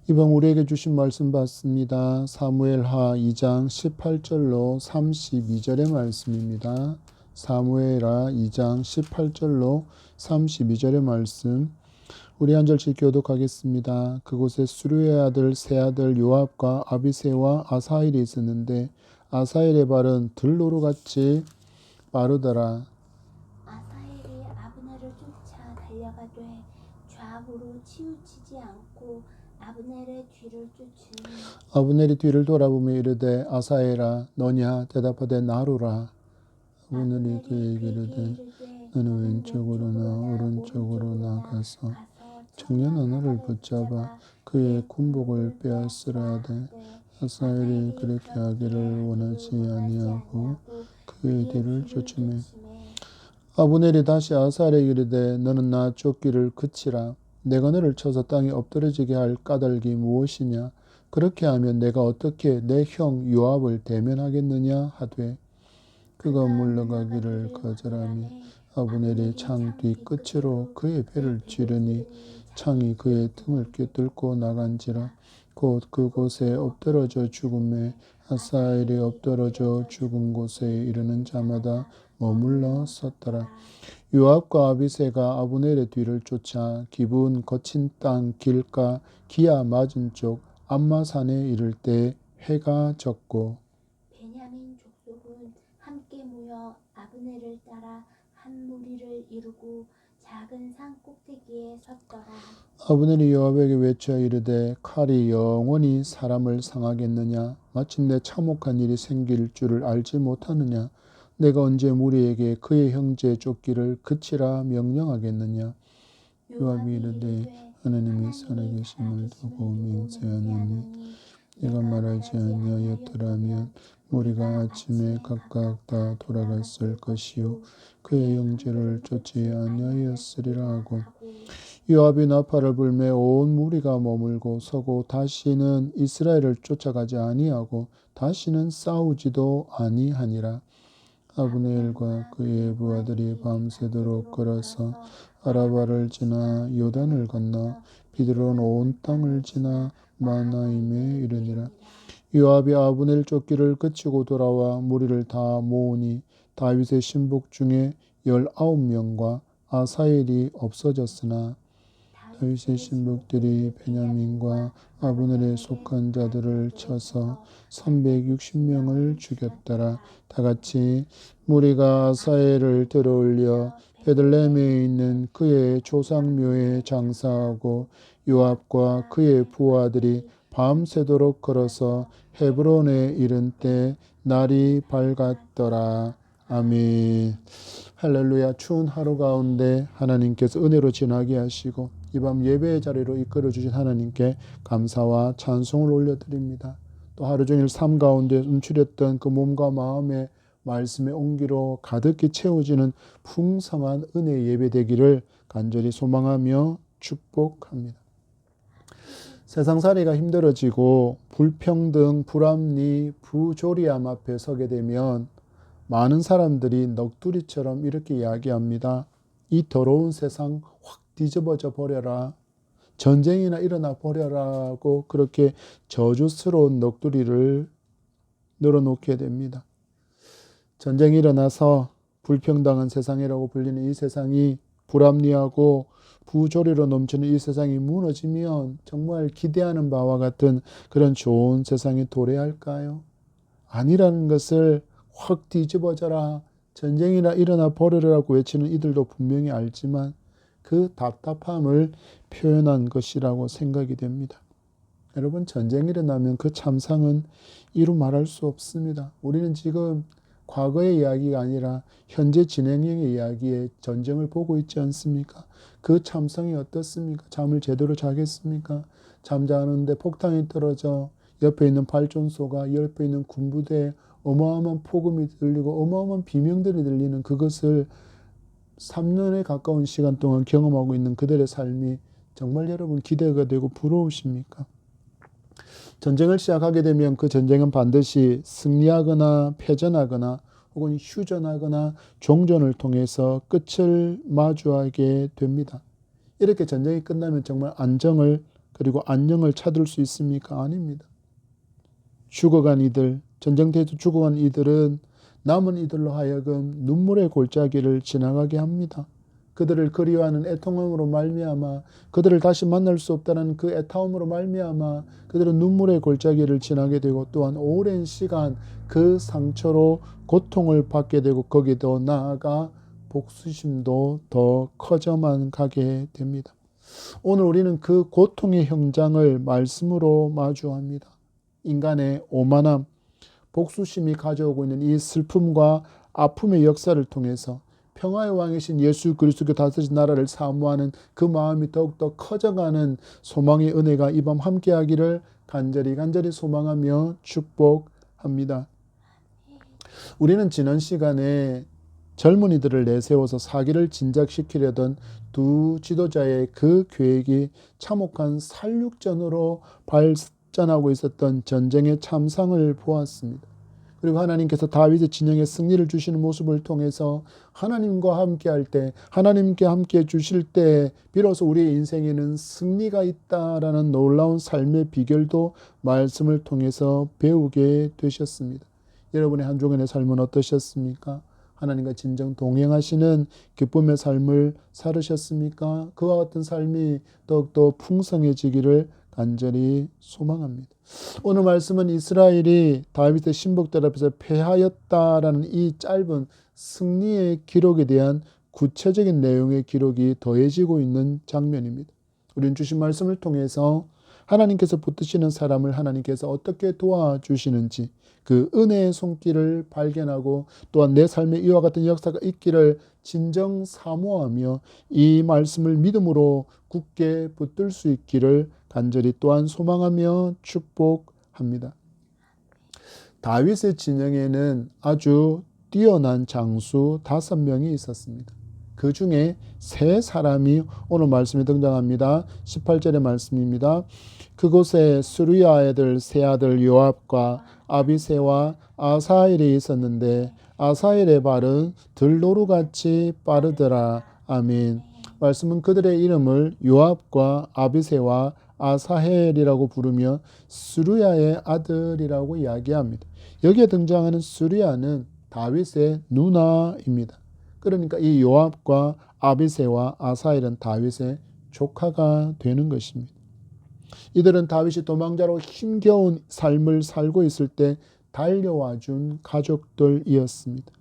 이번 우리에게 주신 말씀 받습니다. 사무엘하 2장 18절로 32절의 말씀입니다. 사무엘하 2장 18절로 32절의 말씀. 우리 한 절씩 교독하겠습니다. 그곳에 수르의 아들 세 아들 요압과 아비새와 아사헬이 있었는데 아사헬의 발은 들노루같이 빠르더라. 아사헬이 아브넬을 쫓아 달려가되 좌우로 치우치지 않고 아브넬의 뒤를 쫓으니 아브넬이 뒤를 돌아보며 이르되 아사헬아 너냐 대답하되 나루라. 아브넬이 그에게 이르되 너는 왼쪽으로나 오른쪽으로 나가서 청년 하나를 붙잡아 그의 군복을 빼앗으라 하되 아사헬이 그렇게 하기를 원하지 아니하고 그의 뒤를 쫓으매 아브넬이 다시 아사헬에게 이르되 너는 나 쫓기를 그치라. 내가 너를 쳐서 땅에 엎드러지게 할 까닭이 무엇이냐. 그렇게 하면 내가 어떻게 내 형 요압을 대면하겠느냐 하되 그가 물러가기를 거절하며 아브넬이 창 뒤끝으로 그의 배를 찌르니 창이 그의 등을 꿰뚫고 나간지라. 곧 그곳에 엎드러져 죽음에 아사헬이 엎드러져 죽은 곳에 이르는 자마다 머물러 섰더라. 요압과 아비새가 아브넬의 뒤를 쫓아 기브온 거친 땅 길가 기아 맞은 쪽 암마산에 이를 때 해가 졌고 베냐민 족속은 함께 모여 아브넬을 따라 한 무리를 이루고 작은 산 꼭대기에 섰더라. 아브넬이 요압에게 외쳐 이르되 칼이 영원히 사람을 상하겠느냐. 마침내 참혹한 일이 생길 줄을 알지 못하느냐. 내가 언제 무리에게 그의 형제 쫓기를 그치라 명령하겠느냐. 요압이 이르되 하나님이 살아계심을 두고 맹세하노니 내가 말하지 아니하였더라면 무리가 아침에 각각 다 돌아갔을 것이요 그의 형제를 쫓지 아니하였으리라 하고 요압이 나팔을 불매 온 무리가 머물고 서고 다시는 이스라엘을 쫓아가지 아니하고 다시는 싸우지도 아니하니라. 아브넬과 그의 부하들이 밤새도록 걸어서 아라바를 지나 요단을 건너 비드론 온 땅을 지나 마나임에 이르니라. 요압이 아브넬 쫓기를 그치고 돌아와 무리를 다 모으니 다윗의 신복 중에 19명과 아사헬이 없어졌으나 다윗의 신복들이 베냐민과 아브넬에 속한 자들을 쳐서 360명을 죽였더라. 다같이 무리가 아사헬을 들어올려 베들레헴에 있는 그의 조상묘에 장사하고 요압과 그의 부하들이 밤새도록 걸어서 헤브론에 이른 때 날이 밝았더라. 아멘. 할렐루야. 추운 하루 가운데 하나님께서 은혜로 지나게 하시고 이 밤 예배의 자리로 이끌어 주신 하나님께 감사와 찬송을 올려드립니다. 또 하루 종일 삶 가운데 움츠렸던 그 몸과 마음의 말씀의 온기로 가득히 채워지는 풍성한 은혜의 예배 되기를 간절히 소망하며 축복합니다. 세상살이가 힘들어지고 불평등, 불합리, 부조리함 앞에 서게 되면 많은 사람들이 넋두리처럼 이렇게 이야기합니다. 이 더러운 세상 확 뒤집어져 버려라. 전쟁이나 일어나 버려라고 그렇게 저주스러운 넋두리를 늘어놓게 됩니다. 전쟁이 일어나서 불평등한 세상이라고 불리는 이 세상이 불합리하고 부조리로 넘치는 이 세상이 무너지면 정말 기대하는 바와 같은 그런 좋은 세상이 도래할까요? 아니라는 것을 확 뒤집어져라. 전쟁이나 일어나 버리라고 외치는 이들도 분명히 알지만 그 답답함을 표현한 것이라고 생각이 됩니다. 여러분, 전쟁이 일어나면 그 참상은 이루 말할 수 없습니다. 우리는 지금 과거의 이야기가 아니라 현재 진행형의 이야기에 전쟁을 보고 있지 않습니까? 그 참상이 어떻습니까? 잠을 제대로 자겠습니까? 잠자는데 폭탄이 떨어져 옆에 있는 발전소가 옆에 있는 군부대에 어마어마한 폭음이 들리고 어마어마한 비명들이 들리는 그것을 3년에 가까운 시간 동안 경험하고 있는 그들의 삶이 정말 여러분 기대가 되고 부러우십니까? 전쟁을 시작하게 되면 그 전쟁은 반드시 승리하거나 패전하거나 혹은 휴전하거나 종전을 통해서 끝을 마주하게 됩니다. 이렇게 전쟁이 끝나면 정말 안정을 그리고 안녕을 찾을 수 있습니까? 아닙니다. 죽어간 이들, 전쟁터에서 죽어간 이들은 남은 이들로 하여금 눈물의 골짜기를 지나가게 합니다. 그들을 그리워하는 애통함으로 말미암아, 그들을 다시 만날 수 없다는 그 애타움으로 말미암아 그들은 눈물의 골짜기를 지나게 되고, 또한 오랜 시간 그 상처로 고통을 받게 되고, 거기에 더 나아가 복수심도 더 커져만 가게 됩니다. 오늘 우리는 그 고통의 현장을 말씀으로 마주합니다. 인간의 오만함, 복수심이 가져오고 있는 이 슬픔과 아픔의 역사를 통해서 평화의 왕이신 예수 그리스도께 다스린 나라를 사모하는 그 마음이 더욱더 커져가는 소망의 은혜가 이 밤 함께하기를 간절히 소망하며 축복합니다. 우리는 지난 시간에 젊은이들을 내세워서 사기를 진작시키려던 두 지도자의 그 계획이 참혹한 살육전으로 발전하고 있었던 전쟁의 참상을 보았습니다. 그리고 하나님께서 다윗의 진영에 승리를 주시는 모습을 통해서 하나님과 함께 할 때, 하나님께 함께 주실 때 비로소 우리의 인생에는 승리가 있다라는 놀라운 삶의 비결도 말씀을 통해서 배우게 되셨습니다. 여러분의 한 주간의 삶은 어떠셨습니까? 하나님과 진정 동행하시는 기쁨의 삶을 살으셨습니까? 그와 같은 삶이 더욱더 풍성해지기를 간절히 소망합니다. 오늘 말씀은 이스라엘이 다윗의 신복들 앞에서 패하였다라는 이 짧은 승리의 기록에 대한 구체적인 내용의 기록이 더해지고 있는 장면입니다. 우리는 주신 말씀을 통해서 하나님께서 붙드시는 사람을 하나님께서 어떻게 도와주시는지, 그 은혜의 손길을 발견하고, 또한 내 삶에 이와 같은 역사가 있기를 진정 사모하며 이 말씀을 믿음으로 굳게 붙들 수 있기를 간절히 또한 소망하며 축복합니다. 다윗의 진영에는 아주 뛰어난 장수 5명이 있었습니다. 그 중에 3사람이 오늘 말씀에 등장합니다. 18절의 말씀입니다. 그곳에 스루야의 아들 세 아들 요압과 아비새와 아사헬이 있었는데 아사헬의 발은 들노루같이 빠르더라. 아멘. 말씀은 그들의 이름을 요압과 아비새와 아사헬이라고 부르며 스루야의 아들이라고 이야기합니다. 여기에 등장하는 스루야는 다윗의 누나입니다. 그러니까 이 요압과 아비새와 아사헬은 다윗의 조카가 되는 것입니다. 이들은 다윗이 도망자로 힘겨운 삶을 살고 있을 때 달려와 준 가족들이었습니다.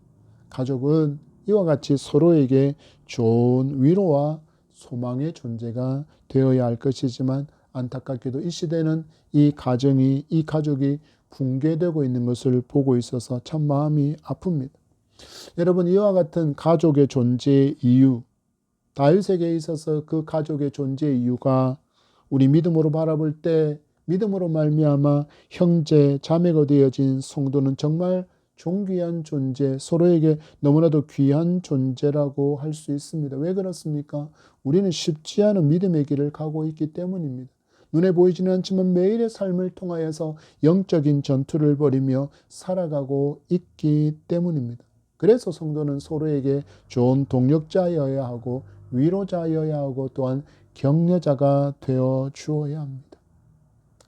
가족은 이와 같이 서로에게 좋은 위로와 소망의 존재가 되어야 할 것이지만, 안타깝게도 이 시대는 이 가족이 붕괴되고 있는 것을 보고 있어서 참 마음이 아픕니다. 여러분, 이와 같은 가족의 존재의 이유, 다윗에게 있어서 그 가족의 존재의 이유가 우리 믿음으로 바라볼 때 믿음으로 말미암아 형제 자매가 되어진 성도는 정말 존귀한 존재, 서로에게 너무나도 귀한 존재라고 할 수 있습니다. 왜 그렇습니까? 우리는 쉽지 않은 믿음의 길을 가고 있기 때문입니다. 눈에 보이지는 않지만 매일의 삶을 통하여서 영적인 전투를 벌이며 살아가고 있기 때문입니다. 그래서 성도는 서로에게 좋은 동력자여야 하고 위로자여야 하고 또한 격려자가 되어 주어야 합니다.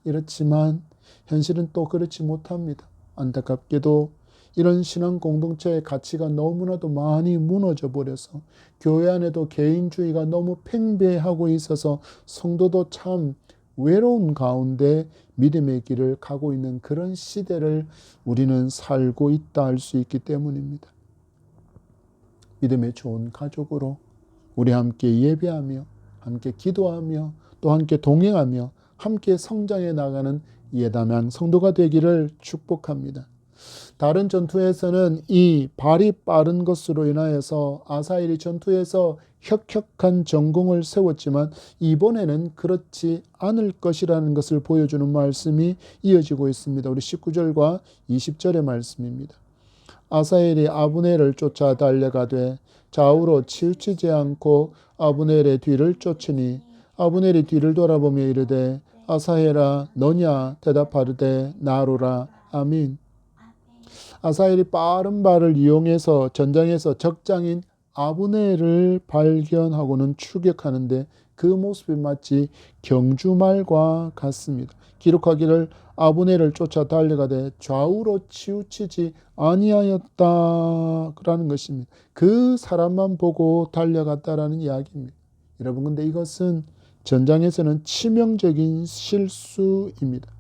이렇지만 현실은 또 그렇지 못합니다. 안타깝게도 이런 신앙 공동체의 가치가 너무나도 많이 무너져 버려서 교회 안에도 개인주의가 너무 팽배하고 있어서 성도도 참 외로운 가운데 믿음의 길을 가고 있는 그런 시대를 우리는 살고 있다 할 수 있기 때문입니다. 믿음의 좋은 가족으로 우리 함께 예배하며 함께 기도하며 또 함께 동행하며 함께 성장해 나가는 예담양 성도가 되기를 축복합니다. 다른 전투에서는 이 발이 빠른 것으로 인하여서 아사헬이 전투에서 혁혁한 전공을 세웠지만 이번에는 그렇지 않을 것이라는 것을 보여주는 말씀이 이어지고 있습니다. 우리 19절과 20절의 말씀입니다. 아사헬이 아브넬을 쫓아 달려가되 좌우로 치우치지 않고 아브넬의 뒤를 쫓으니 아브넬이 뒤를 돌아보며 이르되 아사헬아 너냐 대답하르되 나로라. 아멘. 아사헬이 빠른 발을 이용해서 전장에서 적장인 아브넬을 발견하고는 추격하는데 그 모습이 마치 경주말과 같습니다. 기록하기를 아브넬을 쫓아 달려가되 좌우로 치우치지 아니하였다라는 것입니다. 그 사람만 보고 달려갔다라는 이야기입니다. 여러분, 근데 이것은 전장에서는 치명적인 실수입니다.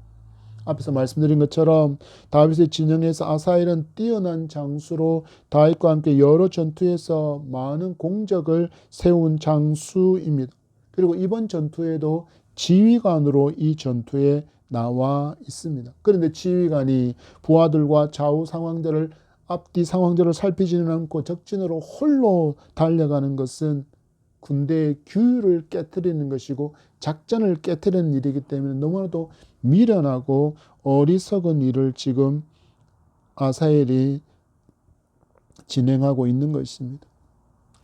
앞에서 말씀드린 것처럼 다윗의 진영에서 아사엘은 뛰어난 장수로 다윗과 함께 여러 전투에서 많은 공적을 세운 장수입니다. 그리고 이번 전투에도 지휘관으로 이 전투에 나와 있습니다. 그런데 지휘관이 부하들과 좌우 상황들을 앞뒤 상황들을 살피지는 않고 적진으로 홀로 달려가는 것은 군대의 규율을 깨트리는 것이고 작전을 깨트리는 일이기 때문에 너무나도 미련하고 어리석은 일을 지금 아사엘이 진행하고 있는 것입니다.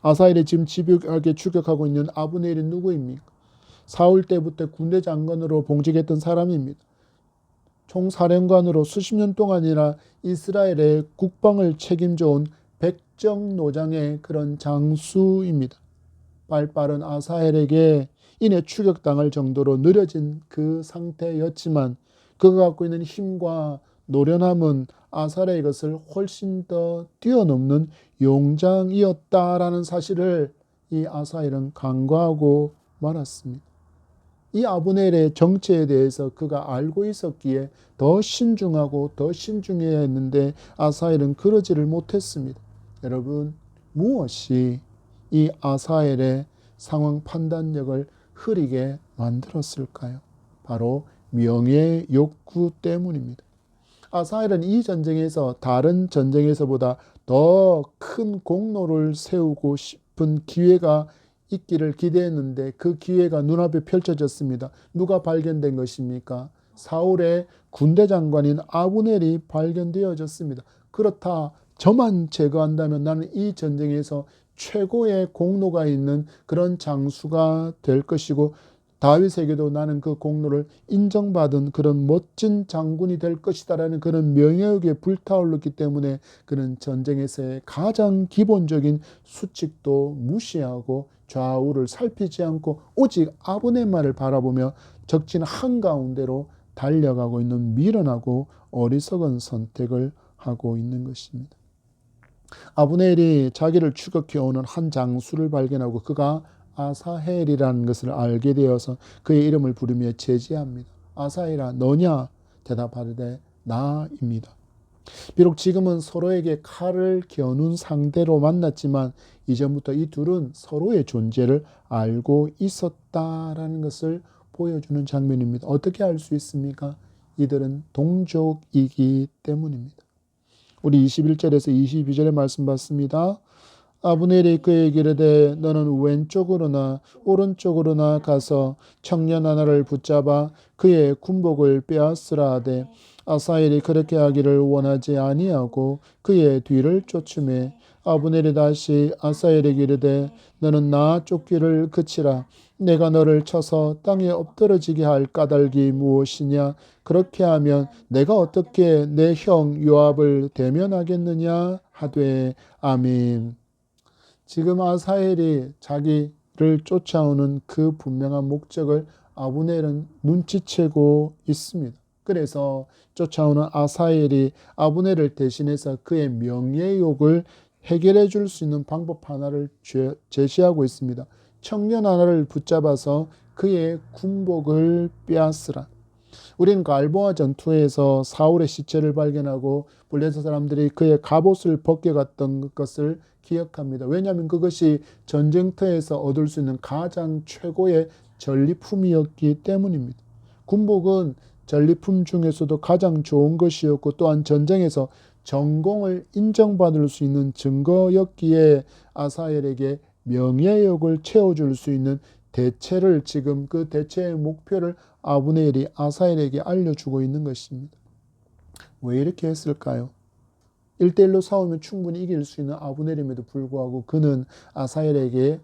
아사엘이 지금 집요하게 추격하고 있는 아브넬이 누구입니까? 사울 때부터 군대 장관으로 봉직했던 사람입니다. 총사령관으로 수십 년 동안이나 이스라엘의 국방을 책임져온 백정노장의 그런 장수입니다. 발빠른 아사엘에게 이내 추격당할 정도로 느려진 그 상태였지만 그가 갖고 있는 힘과 노련함은 아사엘의 것을 훨씬 더 뛰어넘는 용장이었다라는 사실을 이 아사엘은 간과하고 말았습니다. 이 아브넬의 정체에 대해서 그가 알고 있었기에 더 신중하고 더 신중해야 했는데 아사엘은 그러지를 못했습니다. 여러분, 무엇이 이 아사엘의 상황 판단력을 흐리게 만들었을까요? 바로 명예의 욕구 때문입니다. 아사엘은 이 전쟁에서 다른 전쟁에서보다 더 큰 공로를 세우고 싶은 기회가 있기를 기대했는데 그 기회가 눈앞에 펼쳐졌습니다. 누가 발견된 것입니까? 사울의 군대 장관인 아브넬이 발견되어졌습니다. 그렇다, 저만 제거한다면 나는 이 전쟁에서 최고의 공로가 있는 그런 장수가 될 것이고 다윗에게도 나는 그 공로를 인정받은 그런 멋진 장군이 될 것이다라는 그런 명예욕에 불타올랐기 때문에 그는 전쟁에서의 가장 기본적인 수칙도 무시하고 좌우를 살피지 않고 오직 아브넬 말을 바라보며 적진 한가운데로 달려가고 있는 미련하고 어리석은 선택을 하고 있는 것입니다. 아브넬이 자기를 추격해오는 한 장수를 발견하고 그가 아사헬이라는 것을 알게 되어서 그의 이름을 부르며 제지합니다. 아사헬아, 너냐? 대답하되 나입니다. 비록 지금은 서로에게 칼을 겨눈 상대로 만났지만 이전부터 이 둘은 서로의 존재를 알고 있었다라는 것을 보여주는 장면입니다. 어떻게 알 수 있습니까? 이들은 동족이기 때문입니다. 우리 21절에서 22절의 말씀 봤습니다. 아브넬이 그에게 이르되 너는 왼쪽으로나 오른쪽으로나 가서 청년 하나를 붙잡아 그의 군복을 빼앗으라 하되 아사엘이 그렇게 하기를 원하지 아니하고 그의 뒤를 쫓으매 아브넬이 다시 아사엘에게 이르되 너는 나 쫓기를 그치라. 내가 너를 쳐서 땅에 엎드러지게 할 까닭이 무엇이냐? 그렇게 하면 내가 어떻게 내 형 요압을 대면하겠느냐? 하되 아멘. 지금 아사엘이 자기를 쫓아오는 그 분명한 목적을 아브넬은 눈치채고 있습니다. 그래서 쫓아오는 아사엘이 아브넬을 대신해서 그의 명예욕을 해결해 줄 수 있는 방법 하나를 제시하고 있습니다. 청년 하나를 붙잡아서 그의 군복을 빼앗으라. 우리는 갈보아 전투에서 사울의 시체를 발견하고 블레셋 사람들이 그의 갑옷을 벗겨갔던 것을 기억합니다. 왜냐하면 그것이 전쟁터에서 얻을 수 있는 가장 최고의 전리품이었기 때문입니다. 군복은 전리품 중에서도 가장 좋은 것이었고 또한 전쟁에서 전공을 인정받을 수 있는 증거였기에 아사엘에게 명예욕을 채워줄 수 있는 대체를 지금 그 대체의 목표를 아브넬이 아사엘에게 알려주고 있는 것입니다. 왜 이렇게 했을까요? 1대1로 싸우면 충분히 이길 수 있는 아브넬임에도 불구하고 그는 아사엘에게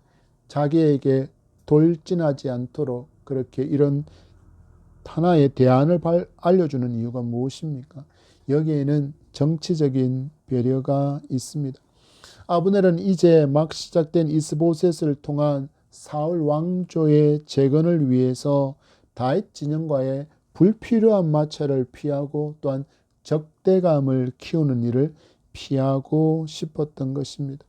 자기에게 돌진하지 않도록 그렇게 이런 하나의 대안을 알려주는 이유가 무엇입니까? 여기에는 정치적인 배려가 있습니다. 아브넬은 이제 막 시작된 이스보셋을 통한 사울 왕조의 재건을 위해서 다윗 진영과의 불필요한 마찰을 피하고 또한 적대감을 키우는 일을 피하고 싶었던 것입니다.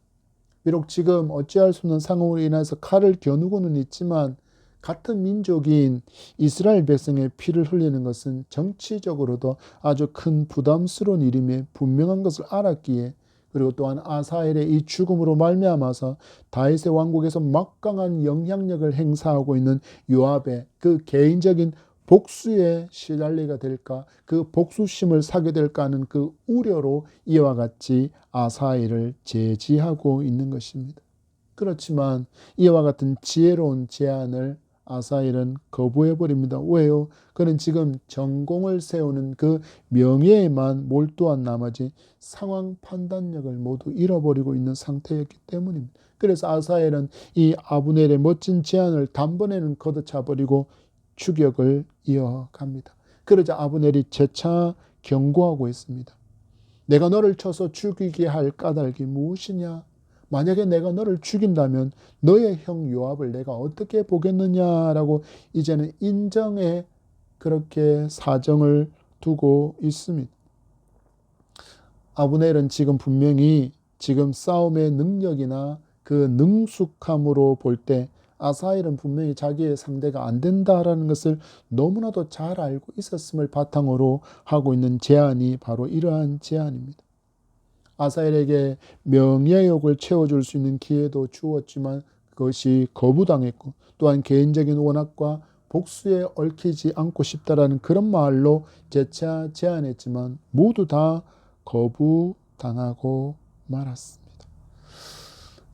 비록 지금 어찌할 수 없는 상황으로 인해서 칼을 겨누고는 있지만 같은 민족인 이스라엘 백성의 피를 흘리는 것은 정치적으로도 아주 큰 부담스러운 일임에 분명한 것을 알았기에, 그리고 또한 아사엘의 이 죽음으로 말미암아서 다윗의 왕국에서 막강한 영향력을 행사하고 있는 요압의 그 개인적인 복수에 시달리게 될까, 그 복수심을 사게 될까 하는 그 우려로 이와 같이 아사엘을 제지하고 있는 것입니다. 그렇지만 이와 같은 지혜로운 제안을 아사엘은 거부해버립니다. 왜요? 그는 지금 전공을 세우는 그 명예에만 몰두한 나머지 상황 판단력을 모두 잃어버리고 있는 상태였기 때문입니다. 그래서 아사엘은 이 아브넬의 멋진 제안을 단번에는 걷어차버리고 추격을 이어갑니다. 그러자 아브넬이 재차 경고하고 있습니다. 내가 너를 쳐서 죽이게 할 까닭이 무엇이냐? 만약에 내가 너를 죽인다면 너의 형 요압을 내가 어떻게 보겠느냐라고 이제는 인정에 그렇게 사정을 두고 있습니다. 아브넬은 지금 분명히 지금 싸움의 능력이나 그 능숙함으로 볼 때 아사엘은 분명히 자기의 상대가 안 된다라는 것을 너무나도 잘 알고 있었음을 바탕으로 하고 있는 제안이 바로 이러한 제안입니다. 아사엘에게 명예욕을 채워줄 수 있는 기회도 주었지만 그것이 거부당했고, 또한 개인적인 원학과 복수에 얽히지 않고 싶다라는 그런 말로 재차 제안했지만 모두 다 거부당하고 말았습니다.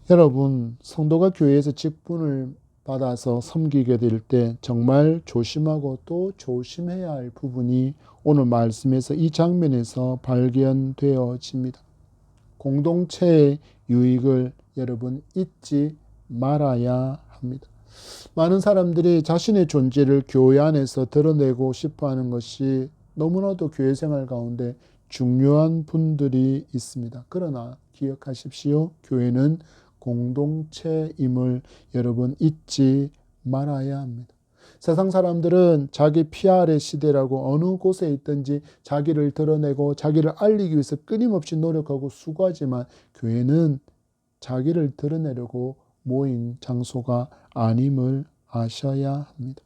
여러분, 성도가 교회에서 직분을 받아서 섬기게 될 때 정말 조심하고 또 조심해야 할 부분이 오늘 말씀에서 이 장면에서 발견되어집니다. 공동체의 유익을 여러분 잊지 말아야 합니다. 많은 사람들이 자신의 존재를 교회 안에서 드러내고 싶어하는 것이 너무나도 교회 생활 가운데 중요한 분들이 있습니다. 그러나 기억하십시오. 교회는 공동체임을 여러분 잊지 말아야 합니다. 세상 사람들은 자기 PR의 시대라고 어느 곳에 있든지 자기를 드러내고 자기를 알리기 위해서 끊임없이 노력하고 수고하지만 교회는 자기를 드러내려고 모인 장소가 아님을 아셔야 합니다.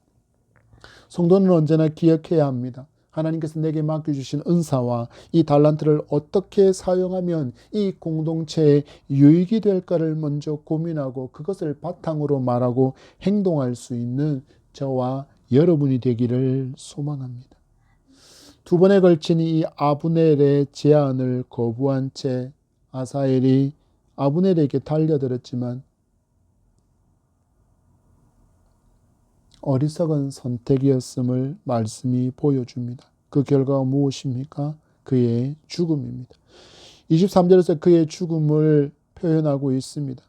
성도는 언제나 기억해야 합니다. 하나님께서 내게 맡겨주신 은사와 이 달란트를 어떻게 사용하면 이 공동체에 유익이 될까를 먼저 고민하고 그것을 바탕으로 말하고 행동할 수 있는 저와 여러분이 되기를 소망합니다. 두 번에 걸친 이 아브넬의 제안을 거부한 채 아사엘이 아브넬에게 달려들었지만 어리석은 선택이었음을 말씀이 보여줍니다. 그 결과가 무엇입니까? 그의 죽음입니다. 23절에서 그의 죽음을 표현하고 있습니다.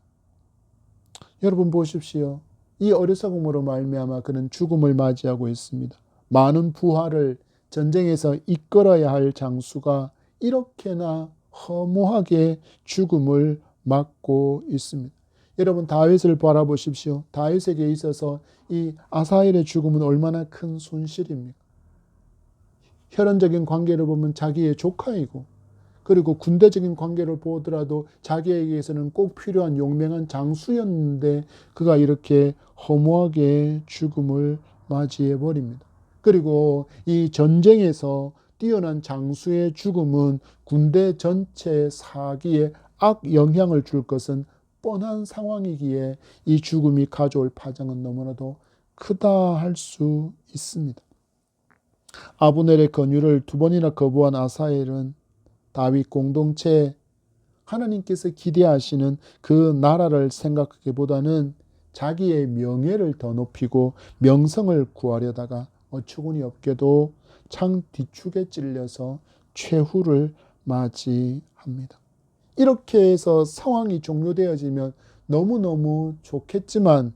여러분 보십시오. 이 어리석음으로 말미암아 그는 죽음을 맞이하고 있습니다. 많은 부하를 전쟁에서 이끌어야 할 장수가 이렇게나 허무하게 죽음을 맞고 있습니다. 여러분 다윗을 바라보십시오. 다윗에게 있어서 이 아사엘의 죽음은 얼마나 큰 손실입니까? 혈연적인 관계를 보면 자기의 조카이고, 그리고 군대적인 관계를 보더라도 자기에게서는 꼭 필요한 용맹한 장수였는데 그가 이렇게 허무하게 죽음을 맞이해 버립니다. 그리고 이 전쟁에서 뛰어난 장수의 죽음은 군대 전체 사기에 악 영향을 줄 것은 뻔한 상황이기에 이 죽음이 가져올 파장은 너무나도 크다 할 수 있습니다. 아브넬의 권유를 두 번이나 거부한 아사엘은 다윗 공동체에 하나님께서 기대하시는 그 나라를 생각하기보다는 자기의 명예를 더 높이고 명성을 구하려다가 어처구니 없게도 창 뒤축에 찔려서 최후를 맞이합니다. 이렇게 해서 상황이 종료되어지면 너무너무 좋겠지만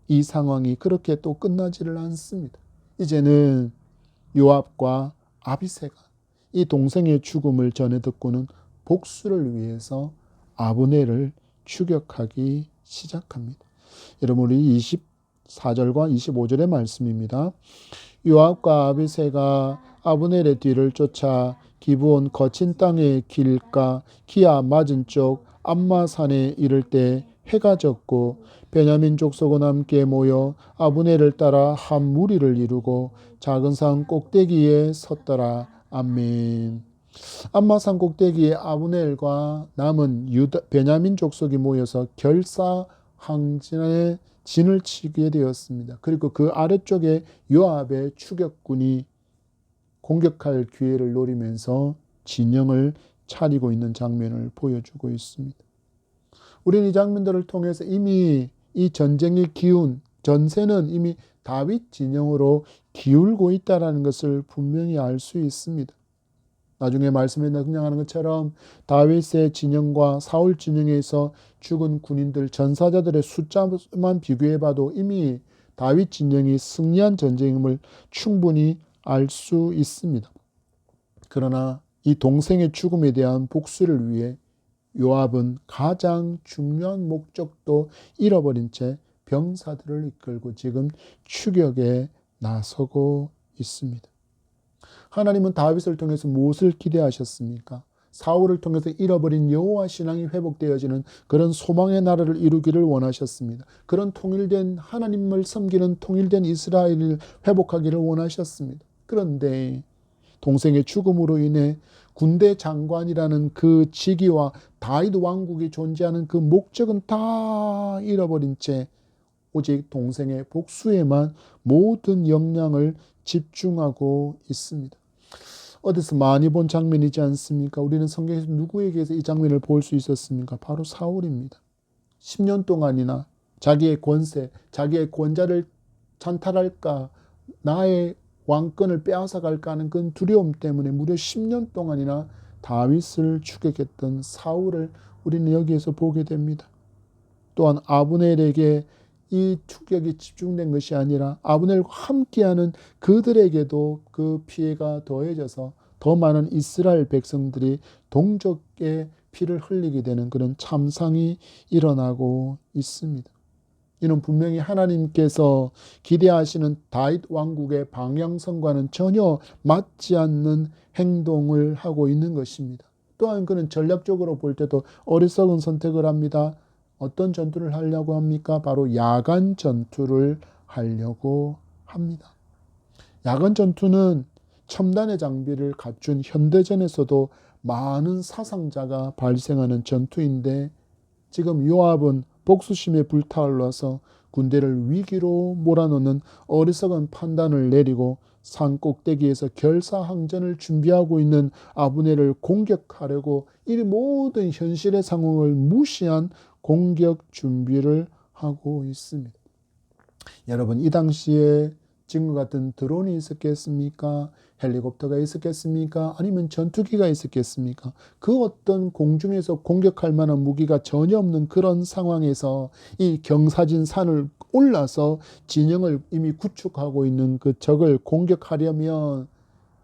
이 상황이 그렇게 또 끝나지를 않습니다. 이제는 요압과 아비새가 이 동생의 죽음을 전해 듣고는 복수를 위해서 아브넬을 추격하기 시작합니다. 여러분 우리 24절과 25절의 말씀입니다. 요압과 아비새가 아브넬의 뒤를 쫓아 기브온 거친 땅의 길가 기아 맞은 쪽 암마산에 이를 때 해가 졌고 베냐민 족속은 함께 모여 아브넬을 따라 한 무리를 이루고 작은 산 꼭대기에 섰더라. 아멘. 암마산 꼭대기에 아브넬과 남은 베냐민 족속이 모여서 결사항전에 진을 치게 되었습니다. 그리고 그 아래쪽에 요압의 추격군이 공격할 기회를 노리면서 진영을 차리고 있는 장면을 보여주고 있습니다. 우리는 이 장면들을 통해서 이미 이 전쟁의 기운, 전세는 이미 다윗 진영으로 기울고 있다는 것을 분명히 알 수 있습니다. 나중에 말씀에 등장하는 것처럼 다윗의 진영과 사울 진영에서 죽은 군인들, 전사자들의 숫자만 비교해봐도 이미 다윗 진영이 승리한 전쟁임을 충분히 알 수 있습니다. 그러나 이 동생의 죽음에 대한 복수를 위해 요압은 가장 중요한 목적도 잃어버린 채 병사들을 이끌고 지금 추격에 나서고 있습니다. 하나님은 다윗을 통해서 무엇을 기대하셨습니까? 사울을 통해서 잃어버린 여호와 신앙이 회복되어지는 그런 소망의 나라를 이루기를 원하셨습니다. 그런 통일된 하나님을 섬기는 통일된 이스라엘을 회복하기를 원하셨습니다. 그런데 동생의 죽음으로 인해 군대 장관이라는 그 직위와 다윗 왕국이 존재하는 그 목적은 다 잃어버린 채 오직 동생의 복수에만 모든 역량을 집중하고 있습니다. 어디서 많이 본 장면이지 않습니까? 우리는 성경에서 누구에게서 이 장면을 볼 수 있었습니까? 바로 사울입니다. 10년 동안이나 자기의 권세, 자기의 권자를 찬탈할까, 나의 왕권을 빼앗아갈까 하는 그 두려움 때문에 무려 10년 동안이나 다윗을 추격했던 사울을 우리는 여기에서 보게 됩니다. 또한 아브넬에게 이 추격이 집중된 것이 아니라 아브넬과 함께하는 그들에게도 그 피해가 더해져서 더 많은 이스라엘 백성들이 동족의 피를 흘리게 되는 그런 참상이 일어나고 있습니다. 이는 분명히 하나님께서 기대하시는 다윗 왕국의 방향성과는 전혀 맞지 않는 행동을 하고 있는 것입니다. 또한 그는 전략적으로 볼 때도 어리석은 선택을 합니다. 어떤 전투를 하려고 합니까? 바로 야간 전투를 하려고 합니다. 야간 전투는 첨단의 장비를 갖춘 현대전에서도 많은 사상자가 발생하는 전투인데 지금 요압은 복수심에 불타올라서 군대를 위기로 몰아넣는 어리석은 판단을 내리고 산 꼭대기에서 결사항전을 준비하고 있는 아브넬을 공격하려고 이 모든 현실의 상황을 무시한 공격 준비를 하고 있습니다. 여러분, 이 당시에 지금과 같은 드론이 있었겠습니까? 헬리콥터가 있었겠습니까? 아니면 전투기가 있었겠습니까? 그 어떤 공중에서 공격할 만한 무기가 전혀 없는 그런 상황에서 이 경사진 산을 올라서 진영을 이미 구축하고 있는 그 적을 공격하려면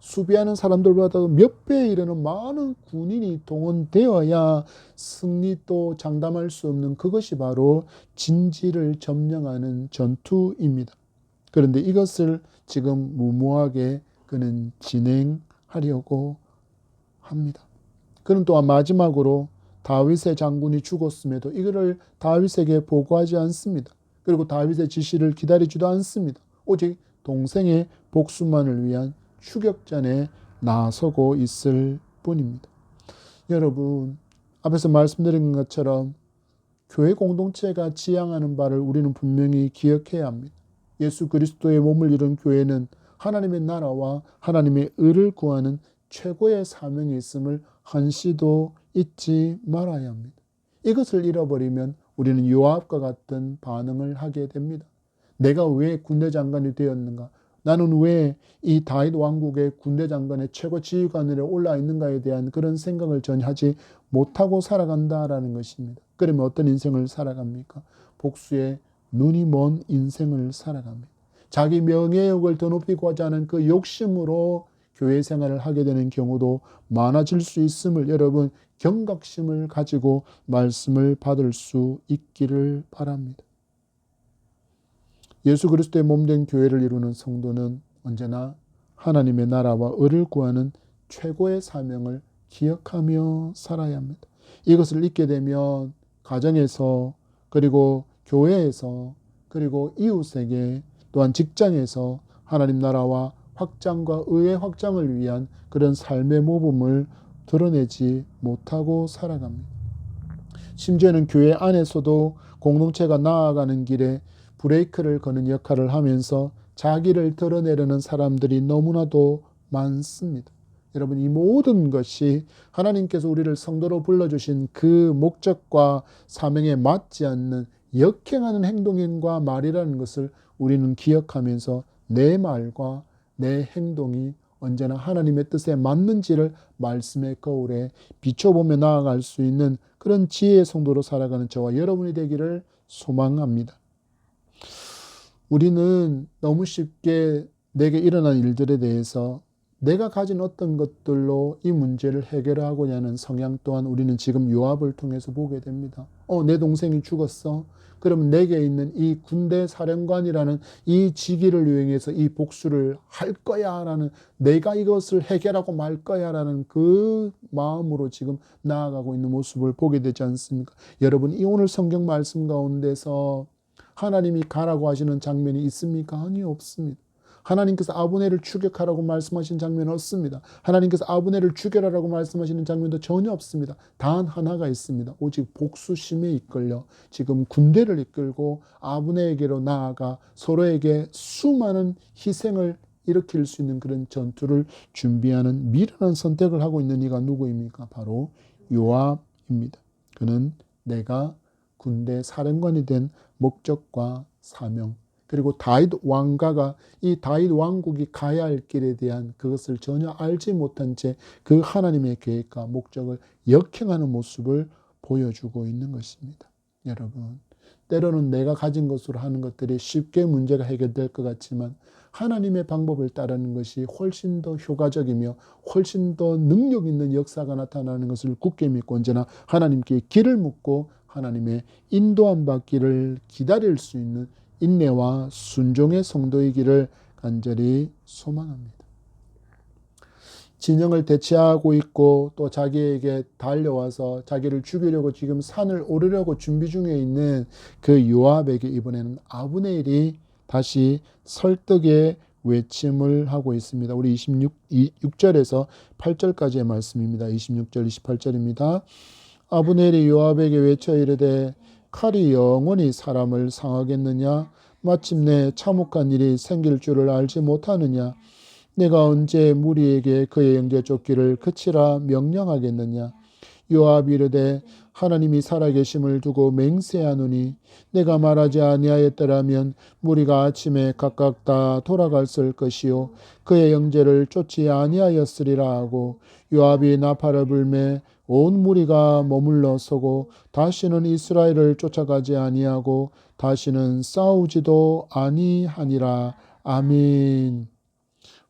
수비하는 사람들보다 몇 배에 이르는 많은 군인이 동원되어야 승리도 장담할 수 없는 그것이 바로 진지를 점령하는 전투입니다. 그런데 이것을 지금 무모하게 그는 진행하려고 합니다. 그는 또한 마지막으로 다윗의 장군이 죽었음에도 이거를 다윗에게 보고하지 않습니다. 그리고 다윗의 지시를 기다리지도 않습니다. 오직 동생의 복수만을 위한 추격전에 나서고 있을 뿐입니다. 여러분, 앞에서 말씀드린 것처럼 교회 공동체가 지향하는 바를 우리는 분명히 기억해야 합니다. 예수 그리스도의 몸을 이룬 교회는 하나님의 나라와 하나님의 의를 구하는 최고의 사명이 있음을 한시도 잊지 말아야 합니다. 이것을 잃어버리면 우리는 요압과 같은 반응을 하게 됩니다. 내가 왜 군대 장관이 되었는가? 나는 왜 이 다윗 왕국의 군대 장관의 최고 지휘관으로 올라 있는가에 대한 그런 생각을 전혀 하지 못하고 살아간다라는 것입니다. 그러면 어떤 인생을 살아갑니까? 복수의 눈이 먼 인생을 살아갑니다. 자기 명예욕을 더 높이고자 하는 그 욕심으로 교회 생활을 하게 되는 경우도 많아질 수 있음을 여러분 경각심을 가지고 말씀을 받을 수 있기를 바랍니다. 예수 그리스도의 몸된 교회를 이루는 성도는 언제나 하나님의 나라와 의를 구하는 최고의 사명을 기억하며 살아야 합니다. 이것을 잊게 되면 가정에서, 그리고 교회에서, 그리고 이웃에게, 또한 직장에서 하나님 나라와 확장과 의의 확장을 위한 그런 삶의 모범을 드러내지 못하고 살아갑니다. 심지어는 교회 안에서도 공동체가 나아가는 길에 브레이크를 거는 역할을 하면서 자기를 드러내려는 사람들이 너무나도 많습니다. 여러분, 이 모든 것이 하나님께서 우리를 성도로 불러주신 그 목적과 사명에 맞지 않는 역행하는 행동과 말이라는 것을 우리는 기억하면서 내 말과 내 행동이 언제나 하나님의 뜻에 맞는지를 말씀의 거울에 비춰보며 나아갈 수 있는 그런 지혜의 성도로 살아가는 저와 여러분이 되기를 소망합니다. 우리는 너무 쉽게 내게 일어난 일들에 대해서 내가 가진 어떤 것들로 이 문제를 해결하고자 하는 성향 또한 우리는 지금 요압을 통해서 보게 됩니다. 내 동생이 죽었어. 그러면 내게 있는 이 군대 사령관이라는 이 직위를 이용해서 이 복수를 할 거야 라는, 내가 이것을 해결하고 말 거야 라는 그 마음으로 지금 나아가고 있는 모습을 보게 되지 않습니까? 여러분, 이 오늘 성경 말씀 가운데서 하나님이 가라고 하시는 장면이 있습니까? 아니요, 없습니다. 하나님께서 아브넬을 추격하라고 말씀하신 장면은 없습니다. 하나님께서 아브넬을 죽여라라고 말씀하시는 장면도 전혀 없습니다. 단 하나가 있습니다. 오직 복수심에 이끌려 지금 군대를 이끌고 아브넬에게로 나아가 서로에게 수많은 희생을 일으킬 수 있는 그런 전투를 준비하는 미련한 선택을 하고 있는 이가 누구입니까? 바로 요압입니다. 그는 내가 군대 사령관이 된 목적과 사명, 그리고 다윗 왕가가 이 다윗 왕국이 가야 할 길에 대한 그것을 전혀 알지 못한 채 그 하나님의 계획과 목적을 역행하는 모습을 보여주고 있는 것입니다. 여러분, 때로는 내가 가진 것으로 하는 것들이 쉽게 문제가 해결될 것 같지만 하나님의 방법을 따르는 것이 훨씬 더 효과적이며 훨씬 더 능력 있는 역사가 나타나는 것을 굳게 믿고 언제나 하나님께 길을 묻고 하나님의 인도함 받기를 기다릴 수 있는 인내와 순종의 성도이기를 간절히 소망합니다. 진영을 대체하고 있고 또 자기에게 달려와서 자기를 죽이려고 지금 산을 오르려고 준비 중에 있는 그 요압에게 이번에는 아브넬이 다시 설득의 외침을 하고 있습니다. 우리 6절에서 8절까지의 말씀입니다. 26절 28절입니다. 아브넬이 요압에게 외쳐 이르되 칼이 영원히 사람을 상하겠느냐? 마침내 참혹한 일이 생길 줄을 알지 못하느냐? 내가 언제 무리에게 그의 영제 쫓기를 그치라 명령하겠느냐? 요압이 이르되 하나님이 살아계심을 두고 맹세하노니 내가 말하지 아니하였더라면 무리가 아침에 각각 다 돌아갔을 것이요 그의 영제를 쫓지 아니하였으리라 하고 요압이 나팔을 불매 온 무리가 머물러 서고 다시는 이스라엘을 쫓아가지 아니하고 다시는 싸우지도 아니하니라. 아멘.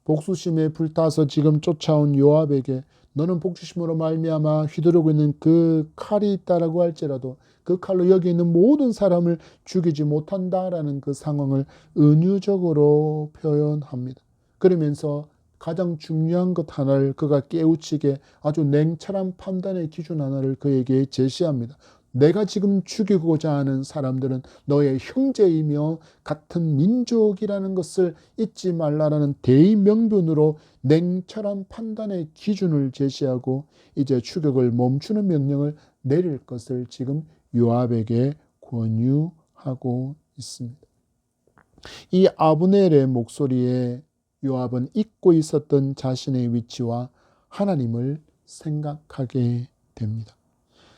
복수심에 불타서 지금 쫓아온 요압에게 너는 복수심으로 말미암아 휘두르고 있는 그 칼이 있다라고 할지라도 그 칼로 여기 있는 모든 사람을 죽이지 못한다라는 그 상황을 은유적으로 표현합니다. 그러면서 가장 중요한 것 하나를 그가 깨우치게 아주 냉철한 판단의 기준 하나를 그에게 제시합니다. 내가 지금 죽이고자 하는 사람들은 너의 형제이며 같은 민족이라는 것을 잊지 말라라는 대의명분으로 냉철한 판단의 기준을 제시하고 이제 추격을 멈추는 명령을 내릴 것을 지금 요압에게 권유하고 있습니다. 이 아브넬의 목소리에 요압은 잊고 있었던 자신의 위치와 하나님을 생각하게 됩니다.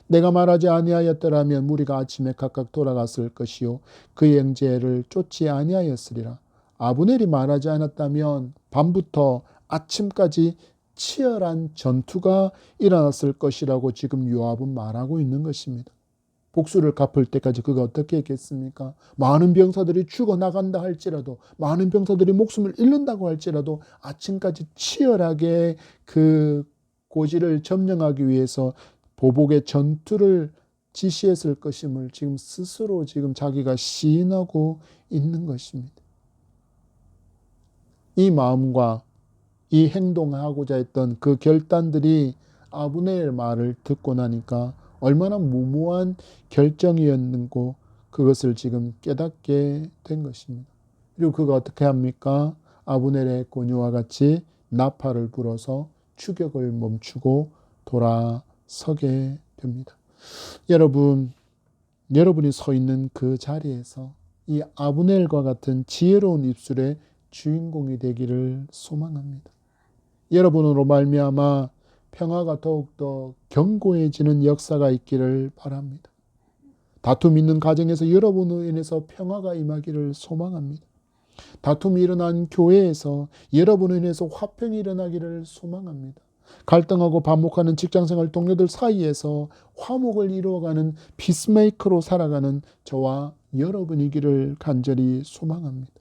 내가 말하지 아니하였더라면 무리가 아침에 각각 돌아갔을 것이요 그의 영제를 쫓지 아니하였으리라. 아브넬이 말하지 않았다면 밤부터 아침까지 치열한 전투가 일어났을 것이라고 지금 요압은 말하고 있는 것입니다. 복수를 갚을 때까지 그가 어떻게 했겠습니까? 많은 병사들이 죽어나간다 할지라도, 많은 병사들이 목숨을 잃는다고 할지라도 아침까지 치열하게 그 고지를 점령하기 위해서 보복의 전투를 지시했을 것임을 지금 스스로 지금 자기가 시인하고 있는 것입니다. 이 마음과 이 행동하고자 했던 그 결단들이 아브넬의 말을 듣고 나니까 얼마나 무모한 결정이었는고 그것을 지금 깨닫게 된 것입니다. 그리고 그가 어떻게 합니까? 아브넬의 권유와 같이 나팔을 불어서 추격을 멈추고 돌아서게 됩니다. 여러분이 서 있는 그 자리에서 이 아브넬과 같은 지혜로운 입술의 주인공이 되기를 소망합니다. 여러분으로 말미암아 평화가 더욱더 견고해지는 역사가 있기를 바랍니다. 다툼 있는 가정에서 여러분으로 인해서 평화가 임하기를 소망합니다. 다툼이 일어난 교회에서 여러분으로 인해서 화평이 일어나기를 소망합니다. 갈등하고 반목하는 직장생활 동료들 사이에서 화목을 이루어가는 피스메이커로 살아가는 저와 여러분이기를 간절히 소망합니다.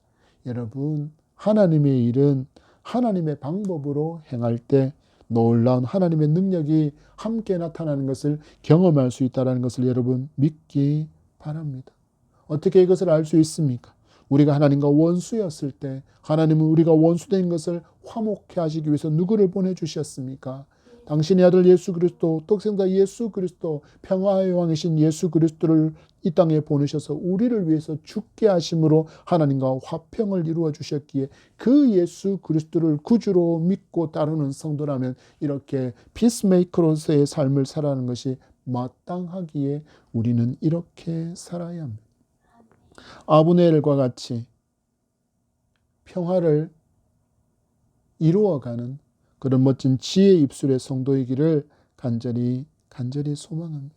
여러분, 하나님의 일은 하나님의 방법으로 행할 때 놀라운 하나님의 능력이 함께 나타나는 것을 경험할 수 있다는 것을 여러분 믿기 바랍니다. 어떻게 이것을 알 수 있습니까? 우리가 하나님과 원수였을 때 하나님은 우리가 원수된 것을 화목케 하시기 위해서 누구를 보내주셨습니까? 당신의 아들 예수 그리스도, 독생자 예수 그리스도, 평화의 왕이신 예수 그리스도를 이 땅에 보내셔서 우리를 위해서 죽게 하심으로 하나님과 화평을 이루어 주셨기에 그 예수 그리스도를 구주로 믿고 따르는 성도라면 이렇게 피스메이커로서의 삶을 살아가는 것이 마땅하기에 우리는 이렇게 살아야 합니다. 아브넬과 같이 평화를 이루어가는 그런 멋진 지혜 입술의 성도이기를 간절히 소망합니다.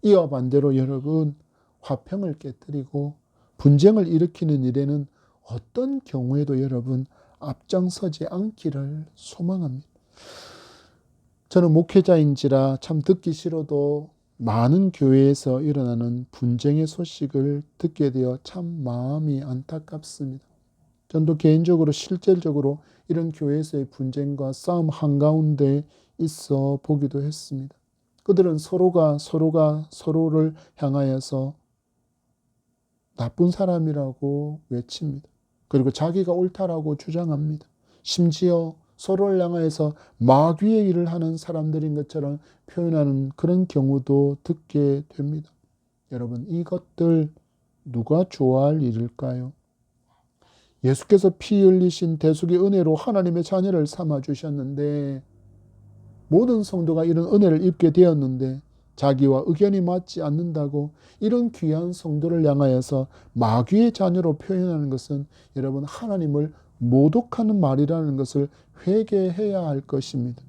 이와 반대로 여러분, 화평을 깨뜨리고 분쟁을 일으키는 일에는 어떤 경우에도 여러분 앞장서지 않기를 소망합니다. 저는 목회자인지라 참 듣기 싫어도 많은 교회에서 일어나는 분쟁의 소식을 듣게 되어 참 마음이 안타깝습니다. 저도 개인적으로 실질적으로 이런 교회에서의 분쟁과 싸움 한가운데 있어 보기도 했습니다. 그들은 서로가 서로를 향하여서 나쁜 사람이라고 외칩니다. 그리고 자기가 옳다라고 주장합니다. 심지어 서로를 향하여서 마귀의 일을 하는 사람들인 것처럼 표현하는 그런 경우도 듣게 됩니다. 여러분, 이것들 누가 좋아할 일일까요? 예수께서 피 흘리신 대속의 은혜로 하나님의 자녀를 삼아 주셨는데 모든 성도가 이런 은혜를 입게 되었는데 자기와 의견이 맞지 않는다고 이런 귀한 성도를 향하여서 마귀의 자녀로 표현하는 것은 여러분 하나님을 모독하는 말이라는 것을 회개해야 할 것입니다.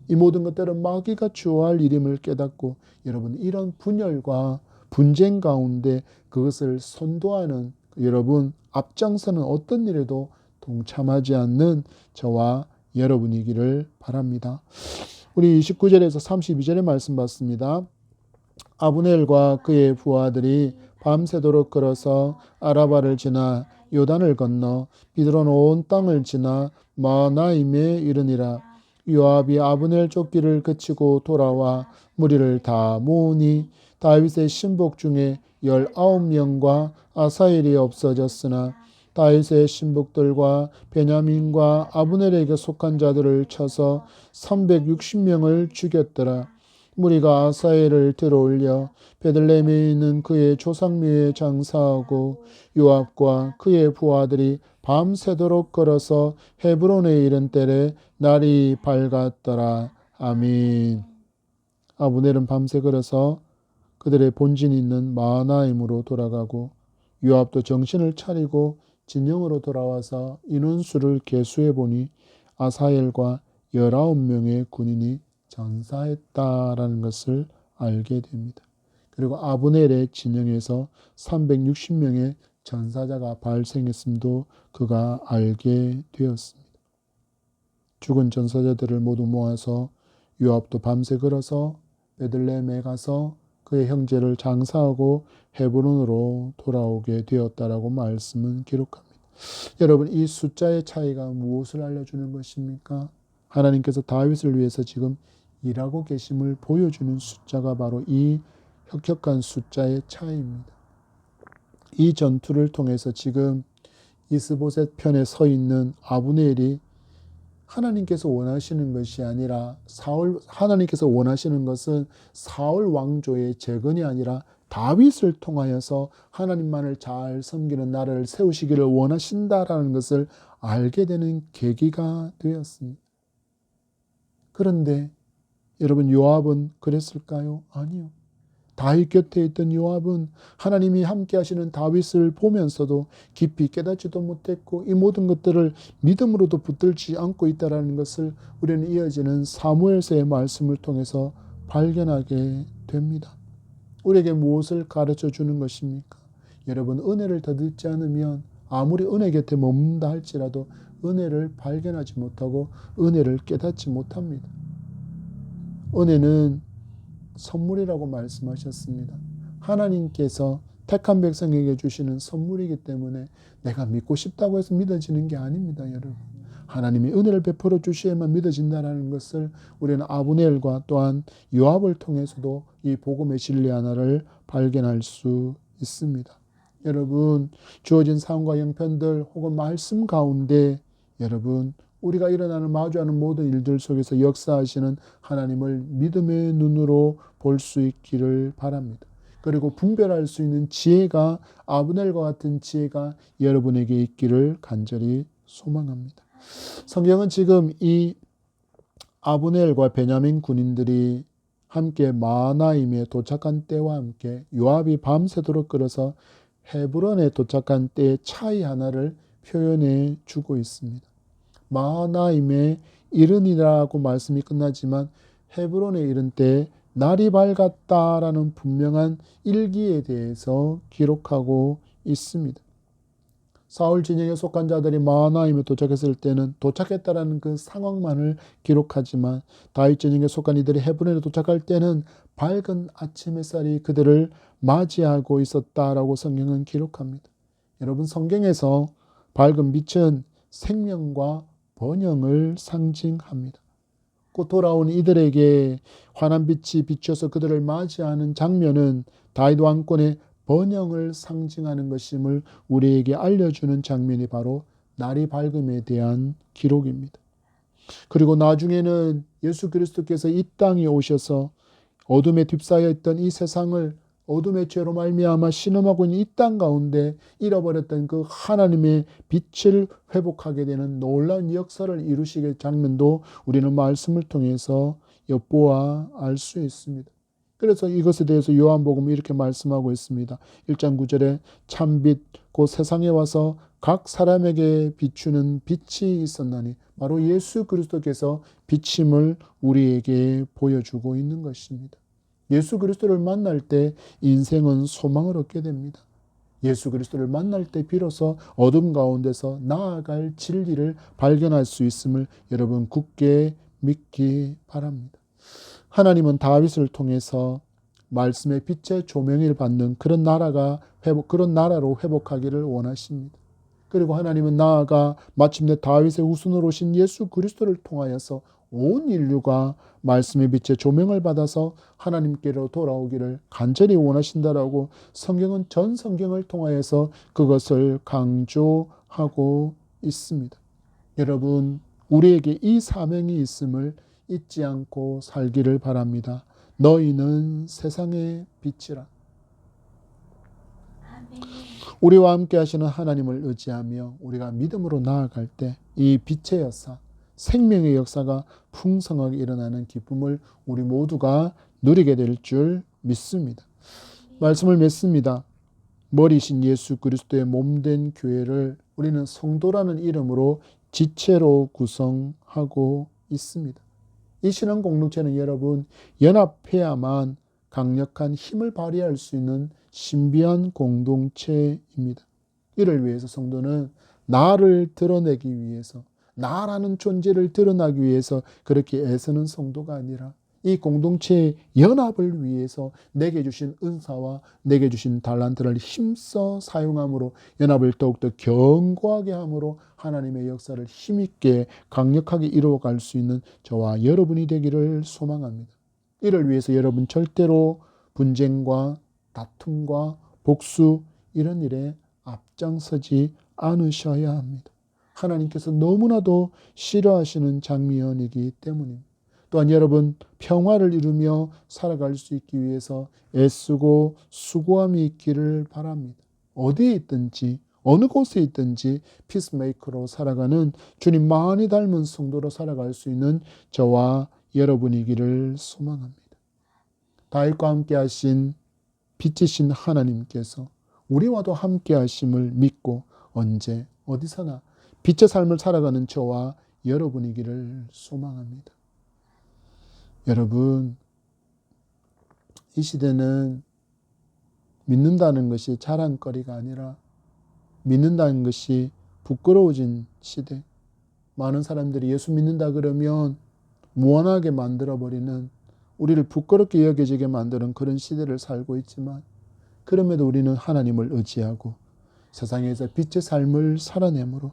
이 모든 것들은 마귀가 주어할 일임을 깨닫고 여러분 이런 분열과 분쟁 가운데 그것을 선도하는 여러분 앞장서는 어떤 일에도 동참하지 않는 저와 여러분이기를 바랍니다. 우리 29절에서 32절의 말씀 봤습니다. 아브넬과 그의 부하들이 밤새도록 걸어서 아라바를 지나 요단을 건너 비드론 온 땅을 지나 마하나임에 이르니라. 요압이 아브넬 쫓기를 그치고 돌아와 무리를 다 모으니 다윗의 신복 중에 19명과 아사엘이 없어졌으나 다윗의 신복들과 베냐민과 아브넬에게 속한 자들을 쳐서 360명을 죽였더라. 무리가 아사엘을 들어올려 베들레헴에 있는 그의 조상묘에 장사하고 요압과 그의 부하들이 밤새도록 걸어서 헤브론에 이른 때에 날이 밝았더라. 아멘. 아브넬은 밤새 걸어서 그들의 본진이 있는 마하나임으로 돌아가고 요압도 정신을 차리고 진영으로 돌아와서 인원수를 계수해 보니 아사엘과 19명의 군인이 전사했다라는 것을 알게 됩니다. 그리고 아브넬의 진영에서 360명의 전사자가 발생했음도 그가 알게 되었습니다. 죽은 전사자들을 모두 모아서 요압도 밤새 걸어서 베들레헴에 가서 그의 형제를 장사하고 헤브론으로 돌아오게 되었다라고 말씀은 기록합니다. 여러분, 이 숫자의 차이가 무엇을 알려주는 것입니까? 하나님께서 다윗을 위해서 지금 일하고 계심을 보여주는 숫자가 바로 이 혁혁한 숫자의 차이입니다. 이 전투를 통해서 지금 이스보셋 편에 서 있는 아브넬이 하나님께서 원하시는 것이 아니라 하나님께서 원하시는 것은 사울 왕조의 재건이 아니라 다윗을 통하여서 하나님만을 잘 섬기는 나라를 세우시기를 원하신다라는 것을 알게 되는 계기가 되었습니다. 그런데 여러분, 요압은 그랬을까요? 아니요. 다윗 곁에 있던 요압은 하나님이 함께 하시는 다윗을 보면서도 깊이 깨닫지도 못했고 이 모든 것들을 믿음으로도 붙들지 않고 있다는 것을 우리는 이어지는 사무엘서의 말씀을 통해서 발견하게 됩니다. 우리에게 무엇을 가르쳐 주는 것입니까? 여러분, 은혜를 더 듣지 않으면 아무리 은혜 곁에 머문다 할지라도 은혜를 발견하지 못하고 은혜를 깨닫지 못합니다. 은혜는 선물이라고 말씀하셨습니다. 하나님께서 택한 백성에게 주시는 선물이기 때문에 내가 믿고 싶다고 해서 믿어지는 게 아닙니다, 여러분. 하나님이 은혜를 베풀어 주셔야만 믿어진다는 것을 우리는 아브넬과 또한 요압을 통해서도 이 복음의 진리 하나를 발견할 수 있습니다. 여러분, 주어진 상황과 형편들 혹은 말씀 가운데 여러분, 우리가 일어나는 마주하는 모든 일들 속에서 역사하시는 하나님을 믿음의 눈으로 볼 수 있기를 바랍니다. 그리고 분별할 수 있는 지혜가 아브넬과 같은 지혜가 여러분에게 있기를 간절히 소망합니다. 성경은 지금 이 아브넬과 베냐민 군인들이 함께 마하나임에 도착한 때와 함께 요압이 밤새도록 끌어서 헤브론에 도착한 때의 차이 하나를 표현해 주고 있습니다. 마하나임에 이르니라고 말씀이 끝나지만 헤브론에 이른 때 날이 밝았다라는 분명한 일기에 대해서 기록하고 있습니다. 사울 진영에 속한 자들이 마하나임에 도착했을 때는 도착했다라는 그 상황만을 기록하지만 다윗 진영에 속한 이들이 헤브론에 도착할 때는 밝은 아침 햇살이 그들을 맞이하고 있었다라고 성경은 기록합니다. 여러분, 성경에서 밝은 빛은 생명과 번영을 상징합니다. 곧 돌아온 이들에게 환한 빛이 비춰서 그들을 맞이하는 장면은 다윗 왕권의 번영을 상징하는 것임을 우리에게 알려주는 장면이 바로 날이 밝음에 대한 기록입니다. 그리고 나중에는 예수 그리스도께서 이 땅에 오셔서 어둠에 휩싸여 있던 이 세상을 어둠의 죄로 말미암아 신음하고 있는 이 땅 가운데 잃어버렸던 그 하나님의 빛을 회복하게 되는 놀라운 역사를 이루시게 장면도 우리는 말씀을 통해서 엿보아 알 수 있습니다. 그래서 이것에 대해서 요한복음이 이렇게 말씀하고 있습니다. 1장 9절에 참빛 곧 세상에 와서 각 사람에게 비추는 빛이 있었나니 바로 예수 그리스도께서 빛임을 우리에게 보여주고 있는 것입니다. 예수 그리스도를 만날 때 인생은 소망을 얻게 됩니다. 예수 그리스도를 만날 때 비로소 어둠 가운데서 나아갈 진리를 발견할 수 있음을 여러분 굳게 믿기 바랍니다. 하나님은 다윗을 통해서 말씀의 빛의 조명을 받는 그런 나라로 회복하기를 원하십니다. 그리고 하나님은 나아가 마침내 다윗의 후손으로 오신 예수 그리스도를 통하여서 온 인류가 말씀의 빛의 조명을 받아서 하나님께로 돌아오기를 간절히 원하신다라고 성경은 전 성경을 통하여서 그것을 강조하고 있습니다. 여러분, 우리에게 이 사명이 있음을 잊지 않고 살기를 바랍니다. 너희는 세상의 빛이라. 아멘. 우리와 함께 하시는 하나님을 의지하며 우리가 믿음으로 나아갈 때 이 빛의 역사, 생명의 역사가 풍성하게 일어나는 기쁨을 우리 모두가 누리게 될 줄 믿습니다. 말씀을 맺습니다. 머리신 예수 그리스도의 몸된 교회를 우리는 성도라는 이름으로 지체로 구성하고 있습니다. 이 신앙 공동체는 여러분 연합해야만 강력한 힘을 발휘할 수 있는 신비한 공동체입니다. 이를 위해서 성도는 나를 드러내기 위해서, 나라는 존재를 드러나기 위해서 그렇게 애쓰는 성도가 아니라 이 공동체의 연합을 위해서 내게 주신 은사와 내게 주신 달란트를 힘써 사용함으로 연합을 더욱더 견고하게 함으로 하나님의 역사를 힘있게 강력하게 이루어갈 수 있는 저와 여러분이 되기를 소망합니다. 이를 위해서 여러분 절대로 분쟁과 다툼과 복수 이런 일에 앞장서지 않으셔야 합니다. 하나님께서 너무나도 싫어하시는 장면이기 때문입니다. 또한 여러분 평화를 이루며 살아갈 수 있기 위해서 애쓰고 수고함이 있기를 바랍니다. 어디에 있든지 어느 곳에 있든지 피스메이커로 살아가는 주님 많이 닮은 성도로 살아갈 수 있는 저와 여러분이기를 소망합니다. 다윗과 함께 하신 빛이신 하나님께서 우리와도 함께 하심을 믿고 언제 어디서나 빛의 삶을 살아가는 저와 여러분이기를 소망합니다. 여러분, 이 시대는 믿는다는 것이 자랑거리가 아니라 믿는다는 것이 부끄러워진 시대. 많은 사람들이 예수 믿는다 그러면 무한하게 만들어버리는, 우리를 부끄럽게 여겨지게 만드는 그런 시대를 살고 있지만, 그럼에도 우리는 하나님을 의지하고 세상에서 빛의 삶을 살아내므로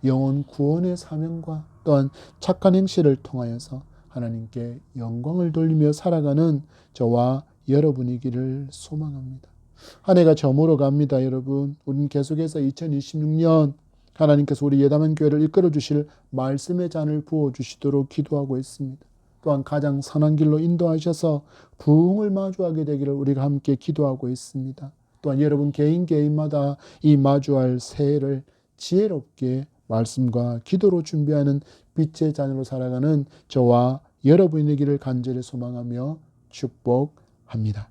영혼 구원의 사명과 또한 착한 행실을 통하여서 하나님께 영광을 돌리며 살아가는 저와 여러분이기를 소망합니다. 한 해가 저물어 갑니다. 여러분, 우리는 계속해서 2026년 하나님께서 우리 예담한 교회를 이끌어 주실 말씀의 잔을 부어 주시도록 기도하고 있습니다. 또한 가장 선한 길로 인도하셔서 부흥을 마주하게 되기를 우리가 함께 기도하고 있습니다. 또한 여러분 개인마다 이 마주할 새해를 지혜롭게 말씀과 기도로 준비하는 빛의 자녀로 살아가는 저와 여러분이기를 간절히 소망하며 축복합니다.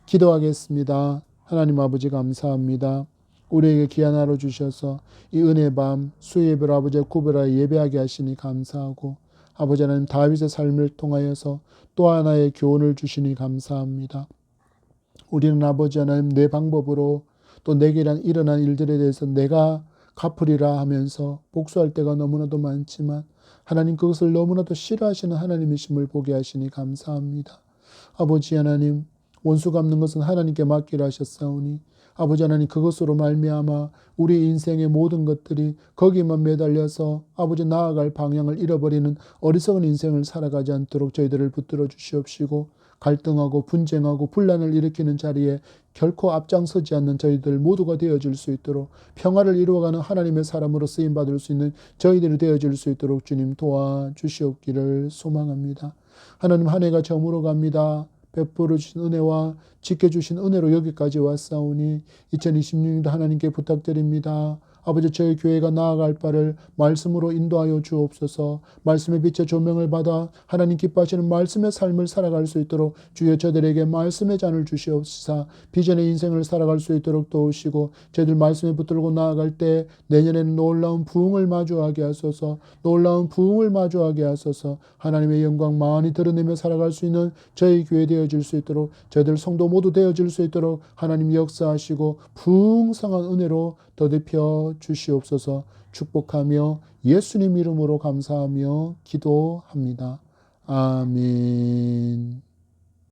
기도하겠습니다. 하나님 아버지 감사합니다. 우리에게 귀한 하루 주셔서 이 은혜 밤 수예별 아버지의 구별하여 예배하게 하시니 감사하고, 아버지 하나님 다윗의 삶을 통하여서 또 하나의 교훈을 주시니 감사합니다. 우리는 아버지 하나님 내 방법으로 또 내게 일어난 일들에 대해서 내가 갚으리라 하면서 복수할 때가 너무나도 많지만 하나님 그것을 너무나도 싫어하시는 하나님이심을 보게 하시니 감사합니다. 아버지 하나님 원수 갚는 것은 하나님께 맡기라 하셨사오니 아버지 하나님 그것으로 말미암아 우리 인생의 모든 것들이 거기만 매달려서 아버지 나아갈 방향을 잃어버리는 어리석은 인생을 살아가지 않도록 저희들을 붙들어 주시옵시고, 갈등하고 분쟁하고 분란을 일으키는 자리에 결코 앞장서지 않는 저희들 모두가 되어질 수 있도록 평화를 이루어가는 하나님의 사람으로 쓰임받을 수 있는 저희들이 되어질 수 있도록 주님 도와주시옵기를 소망합니다. 하나님 한 해가 저물어 갑니다. 베풀어 주신 은혜와 지켜주신 은혜로 여기까지 왔사오니 2026년도 하나님께 부탁드립니다. 아버지 저희 교회가 나아갈 바를 말씀으로 인도하여 주옵소서. 말씀의 빛의 조명을 받아 하나님 기뻐하시는 말씀의 삶을 살아갈 수 있도록 주여 저들에게 말씀의 잔을 주시옵소서. 비전의 인생을 살아갈 수 있도록 도우시고 저희들 말씀에 붙들고 나아갈 때 내년에는 놀라운 부흥을 마주하게 하소서. 놀라운 부흥을 마주하게 하소서. 하나님의 영광 많이 드러내며 살아갈 수 있는 저희 교회 되어질 수 있도록 저희들 성도 모두 되어질 수 있도록 하나님 역사하시고 풍성한 은혜로 더듬혀 주시옵소서. 축복하며 예수님 이름으로 감사하며 기도합니다. 아멘.